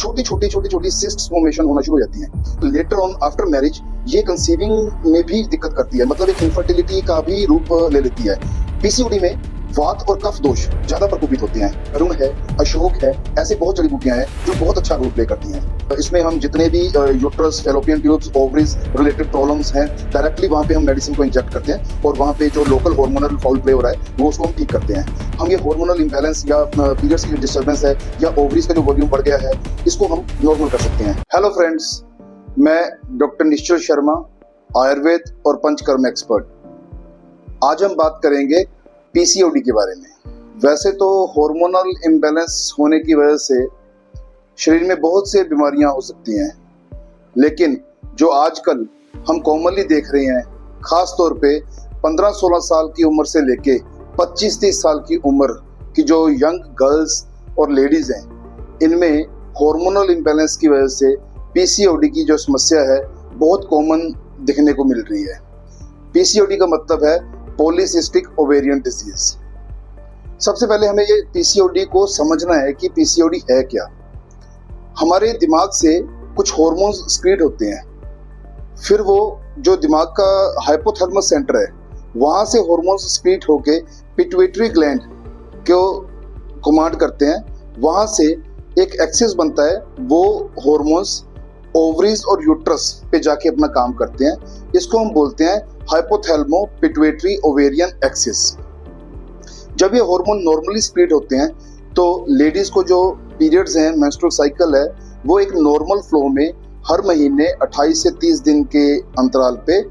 छोटी छोटी cyst formation होना शुरू हो जाती हैं। लेटर ऑन आफ्टर मैरिज ये कंसीविंग में भी दिक्कत करती है, मतलब एक इनफर्टिलिटी का भी रूप ले लेती है। पीसीओडी में वात और कफ दोष ज्यादा प्रकोपित होते हैं। अरुण है, अशोक है, ऐसे बहुत जड़ी बूटियां हैं जो बहुत अच्छा रोल प्ले करती हैं। इसमें हम जितने भी uterus, fallopian tubes, ovaries related problems हैं, डायरेक्टली वहां पे हम मेडिसिन को इंजेक्ट करते हैं और वहां पे जो लोकल हार्मोनल फाउल प्ले हो रहा है वो उसको हम ठीक करते हैं। हम ये हार्मोनल इंबैलेंस या पीरियड्स की डिस्टर्बेंस है या ओवरीज का जो वॉल्यूम बढ़ गया है, इसको हम नॉर्मल कर सकते हैं। हेलो फ्रेंड्स, मैं डॉक्टर निश्चल शर्मा, आयुर्वेद और पंचकर्म एक्सपर्ट। आज हम बात करेंगे पीसीओडी के बारे में। वैसे तो हार्मोनल इम्बैलेंस होने की वजह से शरीर में बहुत से बीमारियां हो सकती हैं, लेकिन जो आजकल हम कॉमनली देख रहे हैं, खास तौर पे 15-16 साल की उम्र से लेके 25-30 साल की उम्र की जो यंग गर्ल्स और लेडीज हैं, इनमें हार्मोनल इम्बैलेंस की वजह से पीसीओडी की जो समस्या है बहुत कॉमन दिखने को मिल रही है। पीसीओडी का मतलब है पॉलीसिस्टिक ओवेरियन डिजीज। सबसे पहले हमें ये पीसीओडी को समझना है कि पीसीओडी है क्या। हमारे दिमाग से कुछ हार्मोन्स सीक्रेट होते हैं, फिर वो जो दिमाग का हाइपोथैलेमस सेंटर है वहां से हार्मोन्स सीक्रेट होके पिट्यूटरी ग्लैंड को कमांड करते हैं। वहां से एक एक्सिस बनता है, वो हार्मोन्स ओवरीज और यूट्रस पे जाके अपना काम करते हैं। इसको हम बोलते हैं हाइपोथैलेमो पिट्यूटरी ओवेरियन एक्सिस। जब ये हार्मोन नॉर्मली सीक्रेट होते हैं तो लेडीज को जो पीरियड्स हैं, मेंस्ट्रुअल साइकिल है, वो एक नॉर्मल फ्लो में हर महीने 28 से 30 दिन के अंतराल पे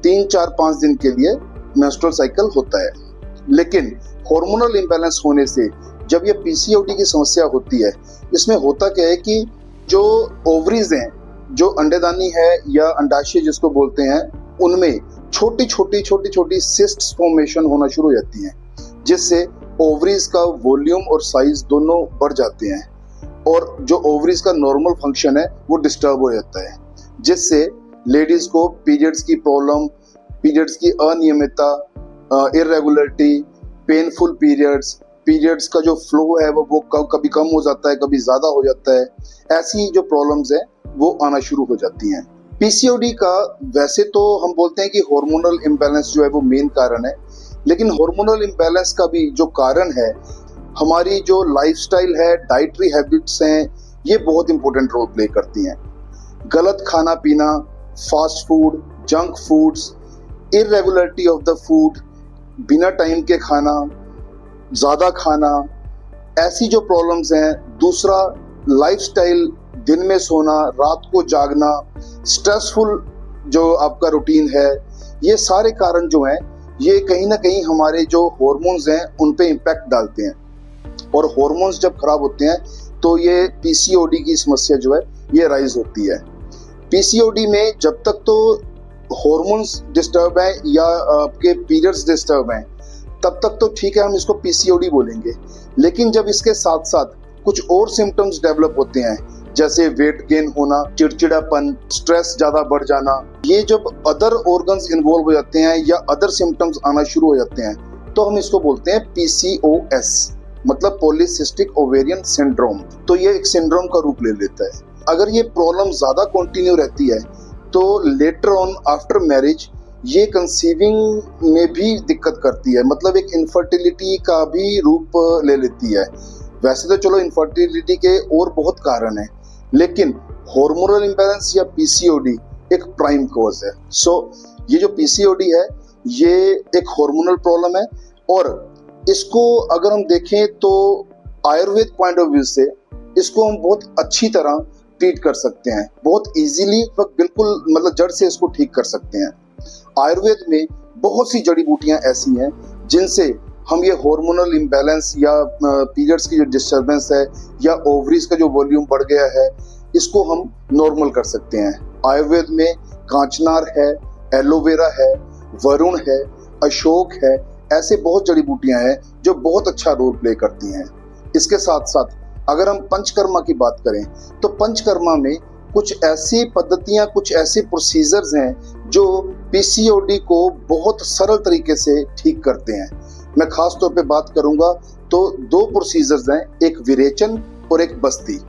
3-4-5 दिन के लिए मेंस्ट्रुअल साइकिल होता है। लेकिन हार्मोनल इम्बैलेंस होने से जब ये पीसीओडी की समस्या होती है, इसमें होता क्या है कि जो ओवरीज हैं, जो अंडेदानी है या अंडाशय जिसको बोलते हैं, उनमें छोटी छोटी सिस्ट फॉर्मेशन होना शुरू हो जाती हैं, जिससे ओवरीज का वॉल्यूम और साइज दोनों बढ़ जाते हैं और जो ओवरीज का नॉर्मल फंक्शन है वो डिस्टर्ब हो जाता है, जिससे लेडीज को पीरियड्स की प्रॉब्लम, पीरियड्स की अनियमितता, इरेगुलरिटी, पेनफुल पीरियड्स का जो फ्लो है वो कभी कम हो जाता है, कभी ज्यादा हो जाता है, ऐसी जो प्रॉब्लम्स है वो आना शुरू हो जाती हैं। पीसीओडी का वैसे तो हम बोलते हैं कि हार्मोनल इम्बैलेंस जो है वो मेन कारण है, लेकिन हार्मोनल इम्बैलेंस का भी जो कारण है, हमारी जो लाइफस्टाइल है, डाइटरी हैबिट्स हैं, ये बहुत इंपॉर्टेंट रोल प्ले करती हैं। गलत खाना पीना, fast food, junk foods, irregularity of the food, बिना टाइम के खाना, ज्यादा खाना, ऐसी जो प्रॉब्लम्स हैं। दूसरा, लाइफस्टाइल, दिन में सोना, रात को जागना, स्ट्रेसफुल जो आपका रूटीन है, ये सारे कारण जो हैं ये कहीं ना कहीं हमारे जो हार्मोन्स हैं उन पे इम्पैक्ट डालते हैं, और हार्मोन्स जब खराब होते हैं तो ये पीसीओडी की समस्या जो है ये राइज होती है। पीसीओडी में जब तक तो हार्मोन्स डिस्टर्ब हैं या आपके पीरियड्स डिस्टर्ब हैं तब तक तो ठीक है, हम इसको पीसीओडी बोलेंगे। लेकिन जब इसके साथ साथ कुछ और सिम्टम्स डेवलप होते हैं, जैसे वेट गेन होना, चिड़चिड़ापन, स्ट्रेस ज्यादा बढ़ जाना, ये जब अदर ऑर्गन्स इन्वॉल्व हो जाते हैं या अदर सिम्टम्स आना शुरू हो जाते हैं तो हम इसको बोलते हैं पीसीओएस, मतलब पॉलीसिस्टिक ओवेरियन सिंड्रोम। तो ये एक सिंड्रोम का रूप ले लेता है। अगर ये प्रॉब्लम ज्यादा कंटिन्यू रहती है तो लेटर ऑन आफ्टर मैरिज ये कंसीविंग में भी दिक्कत करती है, मतलब एक इनफर्टिलिटी का भी रूप ले लेती है। वैसे तो चलो इनफर्टिलिटी के और बहुत कारण हैं, लेकिन हार्मोनल इम्बैलेंस या पीसीओडी एक प्राइम कॉज है। ये जो पीसीओडी है ये एक हार्मोनल प्रॉब्लम है, और इसको अगर हम देखें तो आयुर्वेद पॉइंट ऑफ व्यू से इसको हम बहुत अच्छी तरह ट्रीट कर सकते हैं, बहुत इजीली, बिल्कुल मतलब जड़ से इसको ठीक कर सकते हैं। आयुर्वेद में बहुत सी जड़ी बूटियां ऐसी हैं जिनसे हम ये हार्मोनल इम्बैलेंस या पीरियड्स की जो डिस्टर्बेंस है या ओवरीज का जो वॉल्यूम बढ़ गया है, इसको हम नॉर्मल कर सकते हैं। आयुर्वेद में कांचनार है, एलोवेरा है, वरुण है, अशोक है, ऐसे बहुत जड़ी बूटियां हैं जो बहुत अच्छा रोल प्ले करती हैं। इसके साथ साथ अगर हम पंचकर्मा की बात करें तो पंचकर्मा में कुछ ऐसी पद्धतियां, कुछ ऐसे प्रोसीजर्स हैं जो पीसीओडी को बहुत सरल तरीके से ठीक करते हैं। मैं खास तौर पे बात करूंगा तो 2 प्रोसीजर्स हैं, एक विरेचन और एक बस्ती।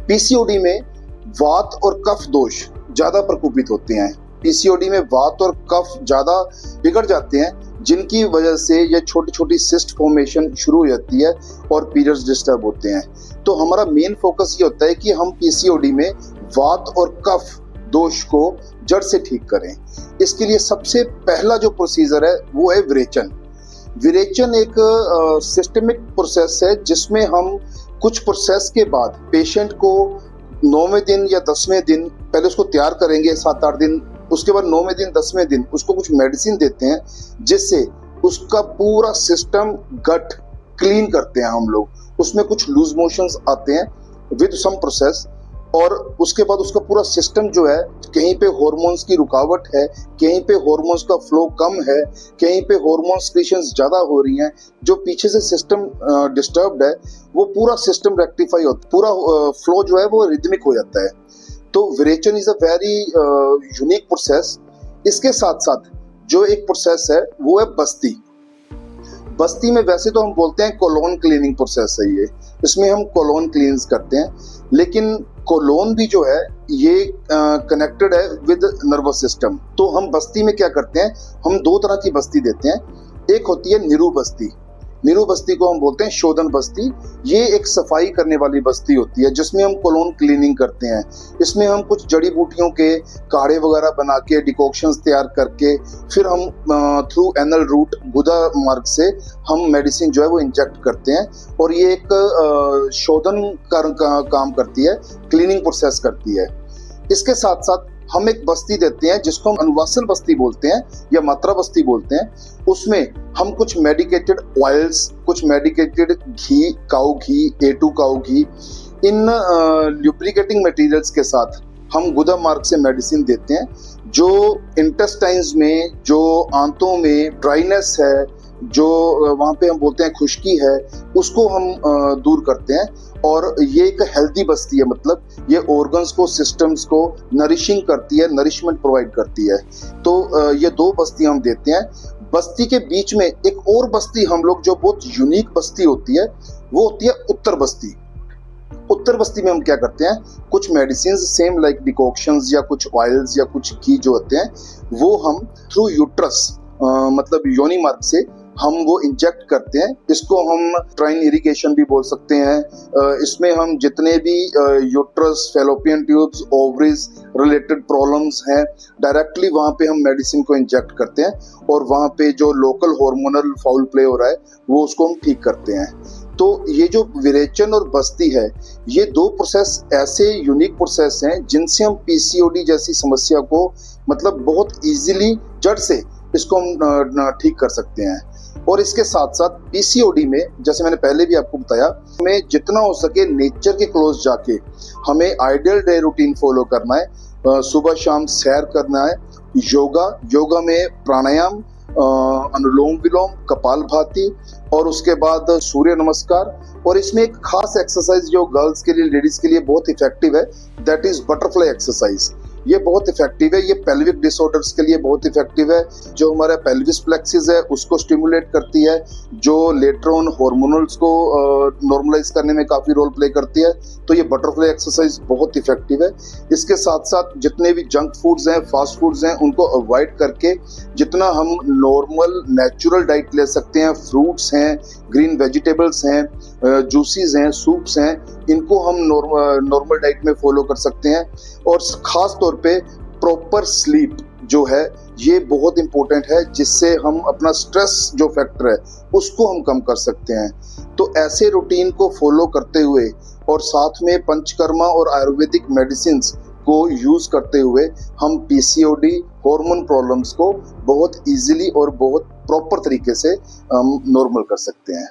पीसीओडी में वात और कफ दोष ज्यादा प्रकोपित होते हैं। पीसीओडी में वात और कफ ज्यादा बिगड़ जाते हैं, जिनकी वजह से ये छोटी छोटी सिस्ट फॉर्मेशन शुरू हो जाती है और पीरियड्स डिस्टर्ब होते हैं। तो हमारा मेन फोकस ये होता है कि हम पीसीओडी में वात और कफ दोष को जड़ से ठीक करें। इसके लिए सबसे पहला जो प्रोसीजर है वो है विरेचन। विरेचन एक सिस्टमिक प्रोसेस है जिसमें हम कुछ प्रोसेस के बाद पेशेंट को 9वें दिन या 10वें दिन पहले उसको तैयार करेंगे 7-8 दिन, उसके बाद 9वें दिन 10वें दिन उसको कुछ मेडिसिन देते हैं जिससे उसका पूरा सिस्टम गट क्लीन करते हैं हम लोग। उसमें कुछ लूज मोशंस आते हैं विद सम प्रोसेस, और उसके बाद उसका पूरा सिस्टम जो है, कहीं पे हार्मोन्स की रुकावट है, कहीं पे हार्मोन्स का फ्लो कम है, कहीं पे हार्मोन सिक्रीशंस ज्यादा हो रही हैं, जो पीछे से सिस्टम डिस्टर्ब्ड है वो पूरा सिस्टम रेक्टिफाई होता है, पूरा फ्लो जो है वो रिदमिक हो जाता है। तो virechan is a very unique process. इसके साथ साथ जो एक प्रोसेस है वो है बस्ती। बस्ती में वैसे तो हम बोलते हैं कोलोन क्लीनिंग प्रोसेस है ये, इसमें हम कोलोन क्लींस करते हैं, लेकिन कोलोन भी जो है ये कनेक्टेड है विद नर्वस सिस्टम। तो हम बस्ती में क्या करते हैं, हम 2 तरह की बस्ती देते हैं। एक होती है निरू बस्ती। निरू बस्ती को हम बोलते हैं शोधन बस्ती। ये एक सफाई करने वाली बस्ती होती है जिसमें हम कोलोन क्लीनिंग करते हैं। इसमें हम कुछ जड़ी बूटियों के काढ़े वगैरह बना के डिकॉक्शंस तैयार करके फिर हम थ्रू एनल रूट गुदा मार्ग से हम मेडिसिन जो है वो इंजेक्ट करते हैं, और ये एक शोधन काम करती है, क्लीनिंग प्रोसेस करती है। इसके साथ साथ हम एक बस्ती देते हैं जिसको हम अनुवासल बस्ती बोलते हैं या मात्रा बस्ती बोलते हैं। उसमें हम कुछ मेडिकेटेड ऑयल्स, कुछ मेडिकेटेड घी, काऊ घी, A2 काऊ घी, इन ल्यूब्रिकेटिंग मटेरियल्स के साथ हम गुदा मार्ग से मेडिसिन देते हैं, जो इंटेस्टाइन्स में, जो आंतों में ड्राइनेस है, जो वहाँ पे हम बोलते हैं खुश्की है, उसको हम दूर करते हैं। और ये एक हेल्दी बस्ती है, मतलब ये ऑर्गन्स को, सिस्टम्स को नरिशिंग करती है, नरिशमेंट प्रोवाइड करती है। तो ये 2 बस्ती हम देते हैं। बस्ती के बीच में एक और बस्ती हम लोग, जो बहुत यूनिक बस्ती होती है, वो होती है उत्तर बस्ती। उत्तर बस्ती में हम क्या करते हैं, कुछ मेडिसिन सेम लाइक डिकॉक्शंस या कुछ ऑयल्स या कुछ घी जो होते हैं वो हम थ्रू यूट्रस मतलब योनि मार्ग से हम वो इंजेक्ट करते हैं। इसको हम ट्राइन इरिगेशन भी बोल सकते हैं। इसमें हम जितने भी uterus, fallopian tubes, ovaries related problems हैं, डायरेक्टली वहाँ पे हम मेडिसिन को इंजेक्ट करते हैं, और वहाँ पे जो लोकल हार्मोनल फाउल प्ले हो रहा है वो उसको हम ठीक करते हैं। तो ये जो विरेचन और बस्ती है, ये 2 प्रोसेस ऐसे यूनिक प्रोसेस हैं जिनसे हम पीसीओडी जैसी समस्या को मतलब बहुत इजीली जड़ से इसको हम ठीक कर सकते हैं। और इसके साथ साथ पीसीओडी में, जैसे मैंने पहले भी आपको बताया, हमें जितना हो सके नेचर के क्लोज जाके हमें आइडियल डे रूटीन फॉलो करना है। सुबह शाम सैर करना है, योगा में प्राणायाम, अनुलोम विलोम, कपालभाति, और उसके बाद सूर्य नमस्कार। और इसमें एक खास एक्सरसाइज जो गर्ल्स के लिए, लेडीज के लिए बहुत इफेक्टिव है, दैट इज बटरफ्लाई एक्सरसाइज। ये बहुत इफेक्टिव है, ये पेल्विक डिसऑर्डर्स के लिए बहुत इफेक्टिव है। जो हमारा पेल्विस प्लेक्सिस है उसको स्टिमुलेट करती है, जो लेटर ऑन हार्मोनल्स को नॉर्मलाइज करने में काफी रोल प्ले करती है। तो ये बटरफ्लाई एक्सरसाइज बहुत इफेक्टिव है। इसके साथ साथ जितने भी जंक फूड्स हैं, फास्ट फूड्स हैं, उनको अवॉइड करके जितना हम नॉर्मल नेचुरल डाइट ले सकते हैं, फ्रूट्स हैं, ग्रीन वेजिटेबल्स हैं, जूसीज हैं, सूप्स हैं, इनको हम नॉर्मल डाइट में फॉलो कर सकते हैं। और खास तौर पे प्रॉपर स्लीप जो है ये बहुत इंपॉर्टेंट है, जिससे हम अपना स्ट्रेस जो फैक्टर है उसको हम कम कर सकते हैं। तो ऐसे रूटीन को फॉलो करते हुए और साथ में पंचकर्मा और आयुर्वेदिक मेडिसिन को यूज करते हुए हम पीसीओडी हार्मोन प्रॉब्लम्स को बहुत इजीली और बहुत प्रॉपर तरीके से नॉर्मल कर सकते हैं।